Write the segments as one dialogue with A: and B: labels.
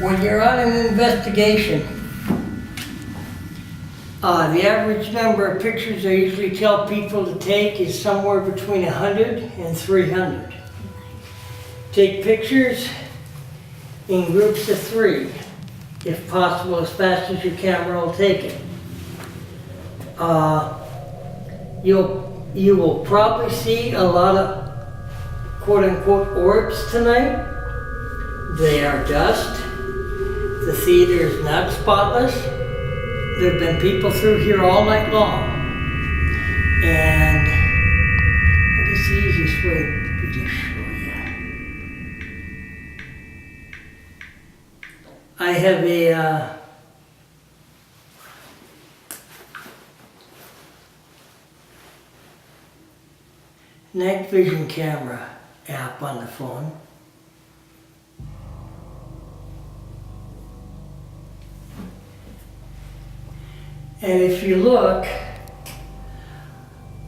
A: When you're on an investigation, the average number of pictures I usually tell people to take is somewhere between 100 and 300. Take pictures in groups of 3, if possible, as fast as your camera will take it. You will probably see a lot of quote-unquote orbs tonight. They are dust. The theater is not spotless. There have been people through here all night long. And I guess the easiest way would be to show you. I have a night vision camera app on the phone. And if you look,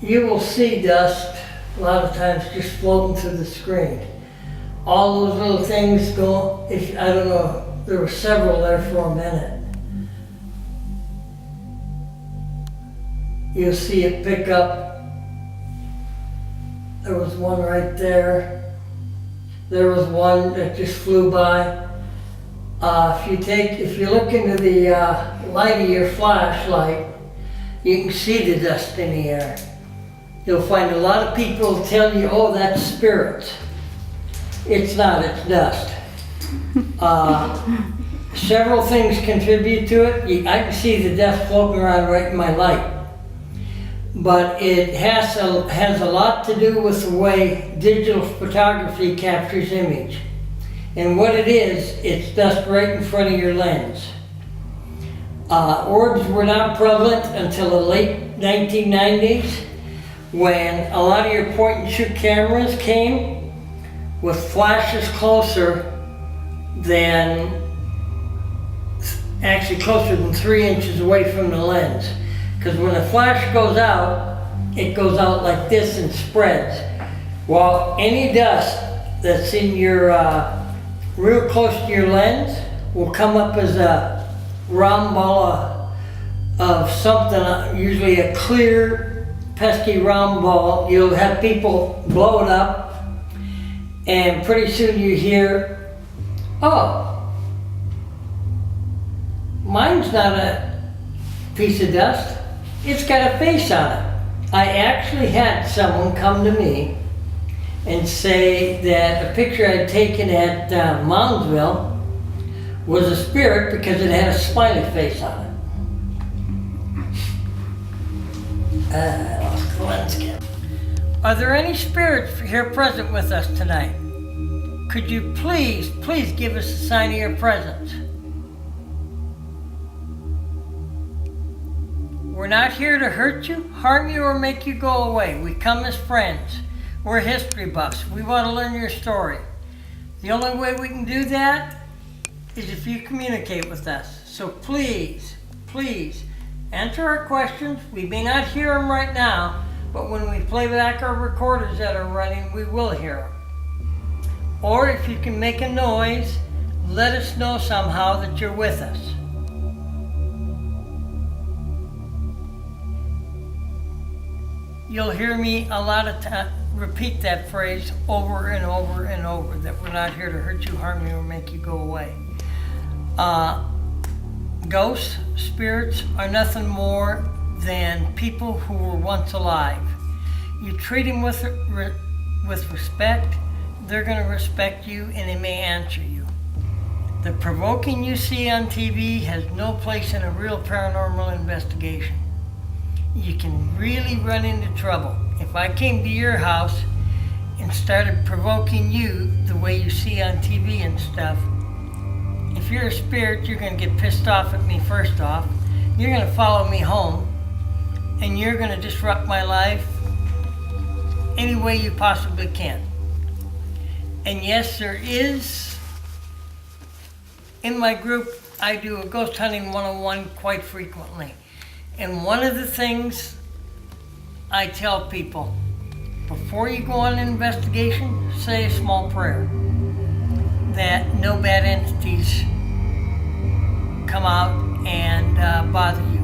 A: you will see dust a lot of times just floating through the screen. All those little things go, I don't know, there were several there for a minute. You'll see it pick up. There was one right there. There was one that just flew by. If you look into the light of your flashlight, you can see the dust in the air. You'll find a lot of people tell you, oh, that's spirits. It's not, it's dust. Several things contribute to it. I can see the dust floating around right in my light. But it has a lot to do with the way digital photography captures image. And what it is, it's dust right in front of your lens. Orbs were not prevalent until the late 1990s, when a lot of your point and shoot cameras came with flashes closer than, actually closer than 3 inches away from the lens. Because when a flash goes out, it goes out like this and spreads. While any dust that's in your real close to your lens will come up as a round ball of something, usually a clear, pesky round ball. You'll have people blow it up, and pretty soon you hear, oh, mine's not a piece of dust, it's got a face on it. I actually had someone come to me and say that a picture I'd taken at Moundsville was a spirit because it had a smiley face on it. I lost the lens cap. Are there any spirits here present with us tonight? Could you please give us a sign of your presence? We're not here to hurt you, harm you, or make you go away. We come as friends. We're history buffs. We want to learn your story. The only way we can do that is if you communicate with us. So please answer our questions. We may not hear them right now, but when we play back our recorders that are running, we will hear them. Or if you can make a noise, let us know somehow that you're with us. You'll hear me a lot of times repeat that phrase over and over and over, that we're not here to hurt you, harm you, or make you go away. Ghosts, spirits are nothing more than people who were once alive. You treat them with respect, they're going to respect you, and they may answer you. The provoking you see on TV has no place in a real paranormal investigation. You can really run into trouble. If I came to your house and started provoking you the way you see on TV and stuff, if you're a spirit, you're going to get pissed off at me first off. You're going to follow me home, and you're going to disrupt my life any way you possibly can. And yes, there is, in my group, I do a ghost hunting 101 quite frequently. And one of the things I tell people, before you go on an investigation, say a small prayer that no bad entities come out and bother you.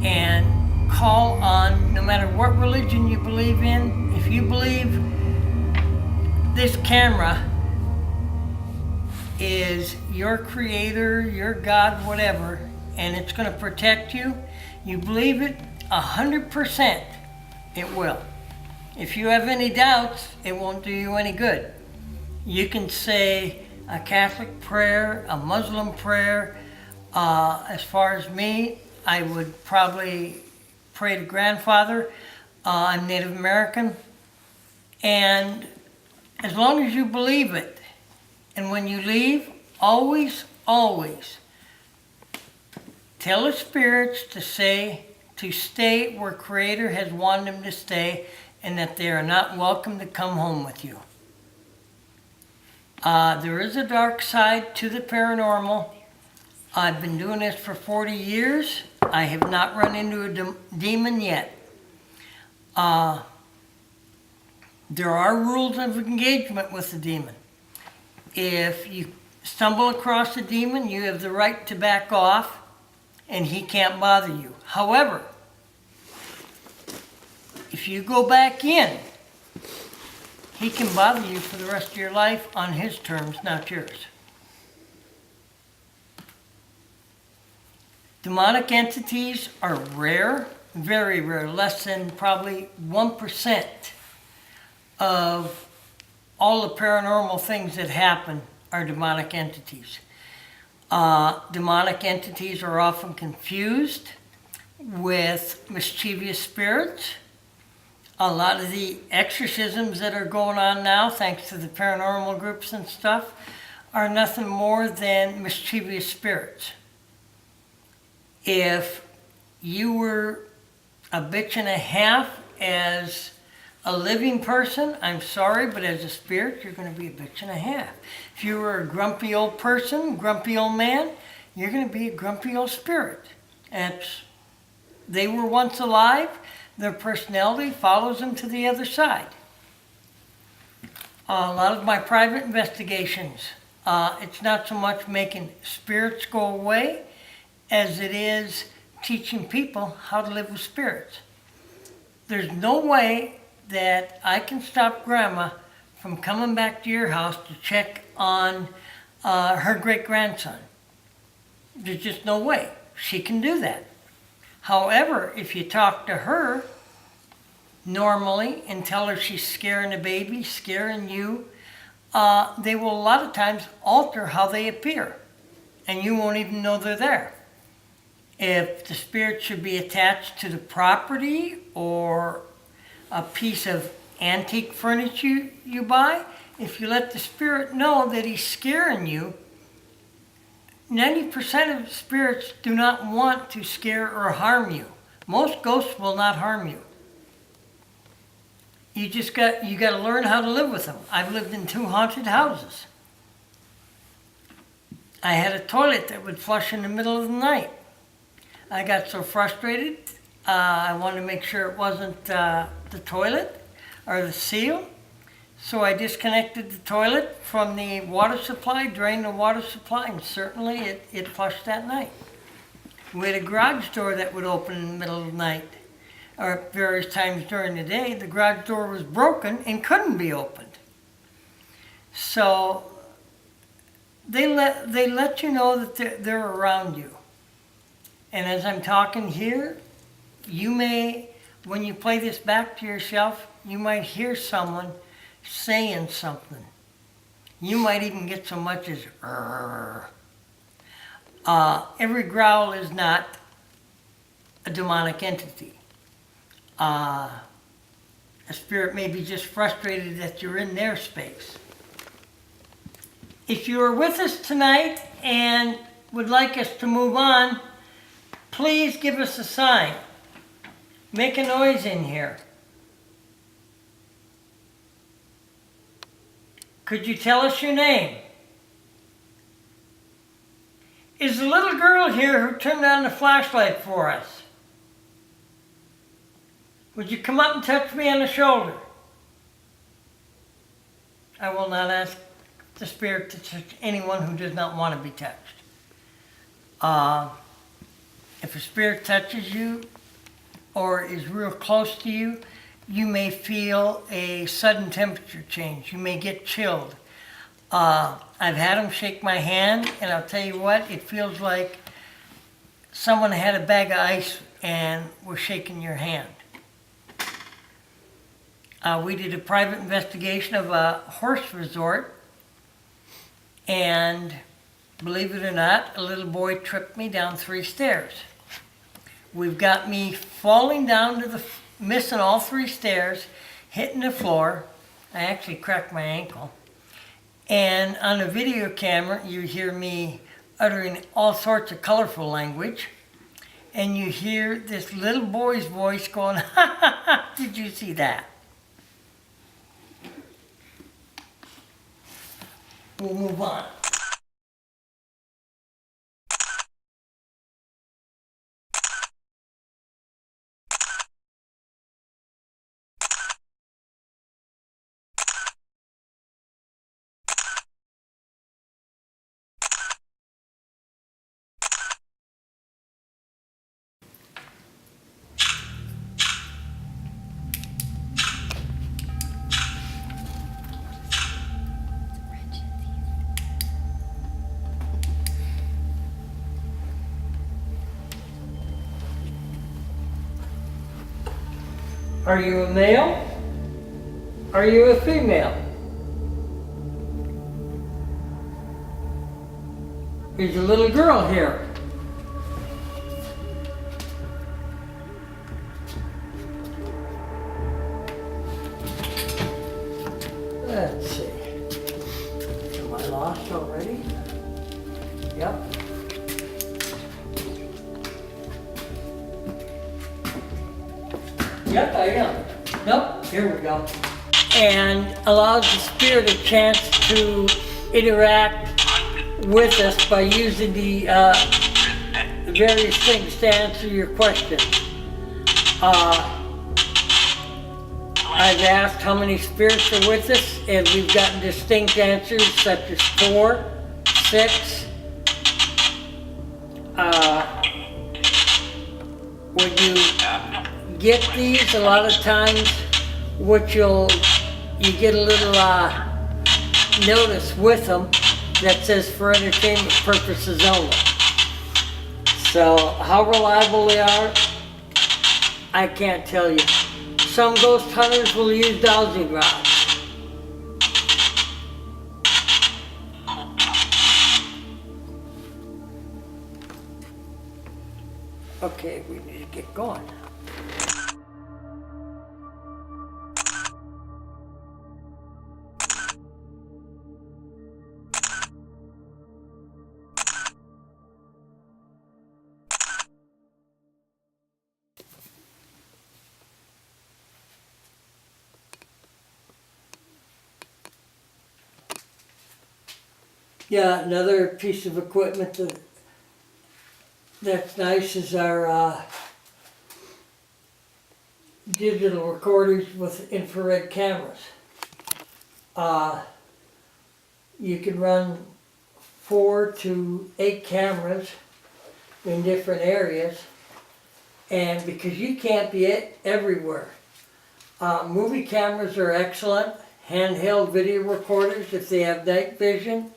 A: And call on, no matter what religion you believe in, if you believe this camera is your creator, your God, whatever, and it's going to protect you, you believe it 100%, it will. If you have any doubts, it won't do you any good. You can say a Catholic prayer, a Muslim prayer. As far as me, I would probably pray to Grandfather. I'm Native American. And as long as you believe it, and when you leave, always, always tell the spirits to stay where Creator has wanted them to stay, and that they are not welcome to come home with you. There is a dark side to the paranormal. I've been doing this for 40 years. I have not run into a demon yet. There are rules of engagement with the demon. If you stumble across a demon, you have the right to back off, and he can't bother you. However, if you go back in, he can bother you for the rest of your life on his terms, not yours. Demonic entities are rare, very rare, less than probably 1% of all the paranormal things that happen are demonic entities. Demonic entities are often confused with mischievous spirits. A lot of the exorcisms that are going on now, thanks to the paranormal groups and stuff, are nothing more than mischievous spirits. If you were a bitch and a half as a living person, I'm sorry, but as a spirit, you're going to be a bitch and a half. If you were a grumpy old person, grumpy old man, you're going to be a grumpy old spirit. They were once alive. Their personality follows them to the other side. A lot of my private investigations, it's not so much making spirits go away as it is teaching people how to live with spirits. There's no way that I can stop Grandma from coming back to your house to check on her great-grandson. There's just no way. She can do that. However, if you talk to her normally and tell her she's scaring the baby, scaring you, they will a lot of times alter how they appear, and you won't even know they're there. If the spirit should be attached to the property or a piece of antique furniture you buy, if you let the spirit know that he's scaring you, 90% of spirits do not want to scare or harm you. Most ghosts will not harm you. You got to learn how to live with them. I've lived in 2 haunted houses. I had a toilet that would flush in the middle of the night. I got so frustrated, I wanted to make sure it wasn't the toilet or the seal. So I disconnected the toilet from the water supply, drained the water supply, and certainly it flushed that night. We had a garage door that would open in the middle of the night, or at various times during the day. The garage door was broken and couldn't be opened. So they let you know that they're around you. And as I'm talking here, you may, when you play this back to yourself, you might hear someone saying something. You might even get so much as "Rrr." Every growl is not a demonic entity. A spirit may be just frustrated that you're in their space. If you are with us tonight and would like us to move on, please give us a sign. Make a noise in here. Could you tell us your name? Is the little girl here who turned on the flashlight for us? Would you come up and touch me on the shoulder? I will not ask the spirit to touch anyone who does not want to be touched. If a spirit touches you or is real close to you, you may feel a sudden temperature change. You may get chilled. I've had them shake my hand, and I'll tell you what, it feels like someone had a bag of ice and was shaking your hand. We did a private investigation of a horse resort, and believe it or not, a little boy tripped me down 3 stairs. We've got me falling down to missing all 3 stairs, hitting the floor. I actually cracked my ankle. And on the video camera, you hear me uttering all sorts of colorful language. And you hear this little boy's voice going, ha ha ha, did you see that? We'll move on. Are you a male? Are you a female? There's a little girl here. Let's see. Am I lost already? Yep. Yep, I am. Nope, here we go. And allows the spirit a chance to interact with us by using the various things to answer your questions. I've asked how many spirits are with us, and we've gotten distinct answers such as 4, 6. When you get these, a lot of times what you get a little notice with them that says for entertainment purposes only. So how reliable they are, I can't tell you. Some ghost hunters will use dowsing rods. Okay, we need to get going. Yeah, another piece of equipment that's nice is our digital recorders with infrared cameras. You can run 4 to 8 cameras in different areas, and because you can't be everywhere. Movie cameras are excellent, handheld video recorders if they have night vision.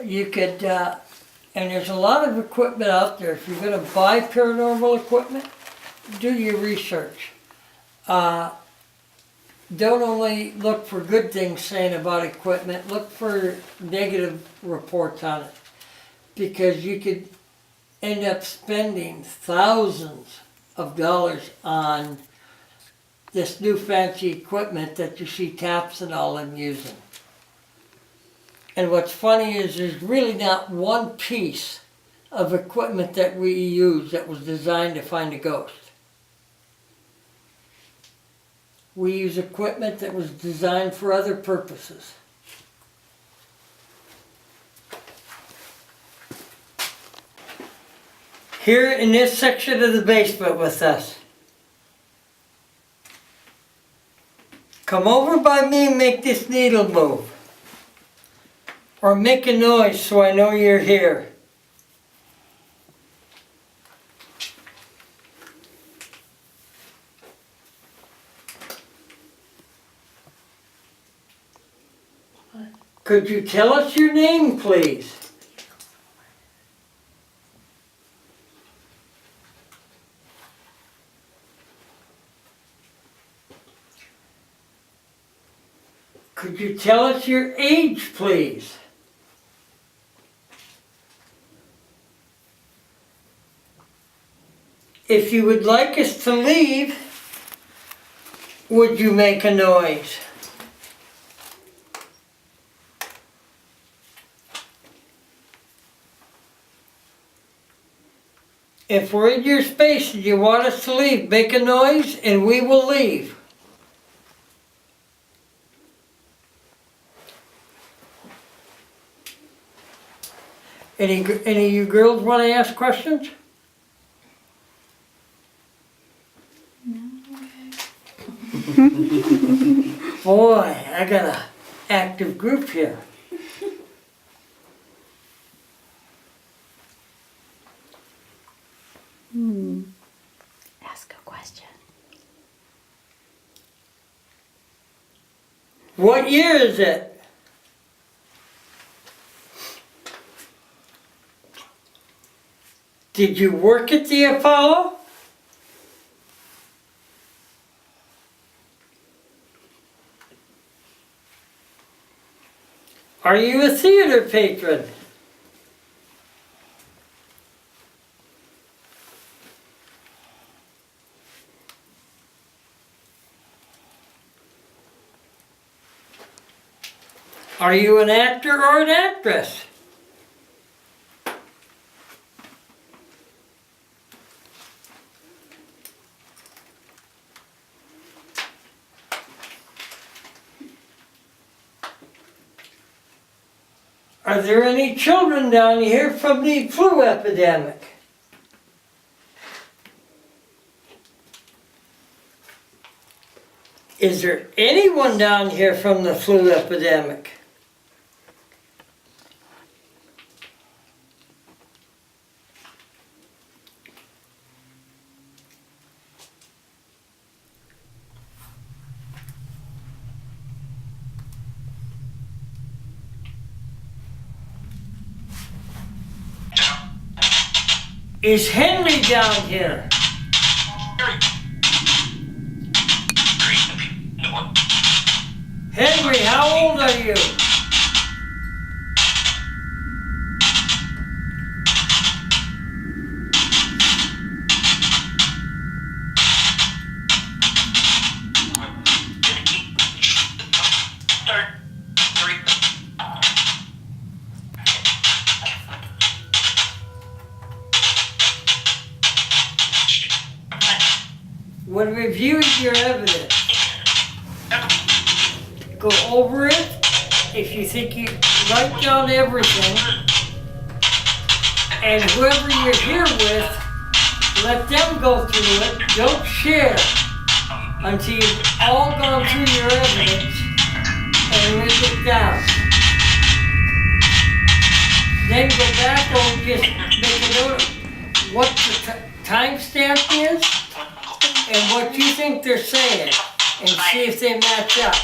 A: You could, and there's a lot of equipment out there. If you're going to buy paranormal equipment, do your research. Don't only look for good things saying about equipment, look for negative reports on it. Because you could end up spending thousands of dollars on this new fancy equipment that you see taps and all them using. And what's funny is there's really not one piece of equipment that we use that was designed to find a ghost. We use equipment that was designed for other purposes. Here in this section of the basement with us, Come over by me and make this needle move. Or make a noise so I know you're here. Could you tell us your name, please? Could you tell us your age, please? If you would like us to leave, would you make a noise? If we're in your space and you want us to leave, make a noise and we will leave. Any of you girls want to ask questions? Boy, I got an active group here.
B: Ask a question.
A: What year is it? Did you work at the Apollo? Are you a theater patron? Are you an actor or an actress? Are there any children down here from the flu epidemic? Is there anyone down here from the flu epidemic? Is Henry down here? Henry, how old are you? When reviewing your evidence, go over it. If you think you write down everything, and whoever you're here with, let them go through it. Don't share until you've all gone through your evidence and written it down. Then go back and just make a note of what the timestamp is and what you think they're saying, and see if they match up.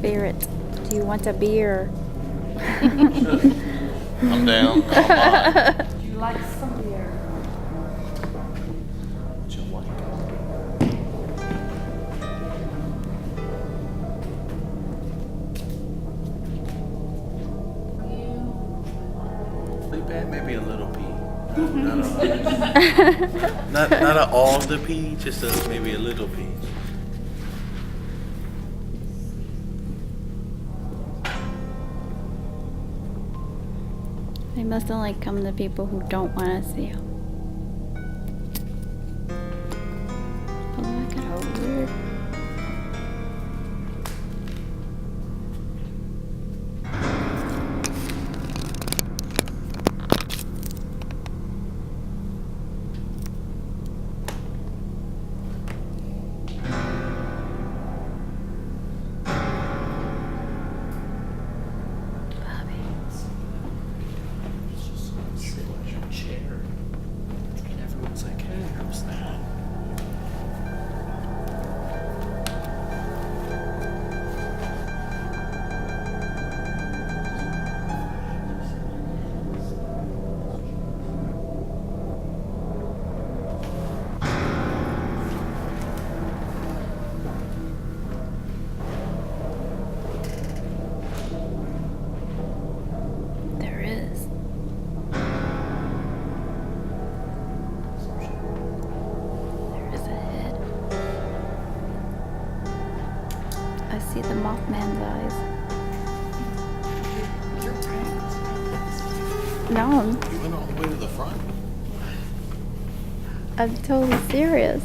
B: Spirit, do you want a beer?
C: I'm down.
B: Would you like some beer?
C: Really bad, maybe a little pee. Not all the pea, just maybe a little pea.
B: They must only come to people who don't want to see them. Oh, look at how weird.
C: Everyone's like, hey, who's that?
B: There is. There is a head. I see the Mothman's eyes. No,
C: You went all the way to the front?
B: I'm totally serious.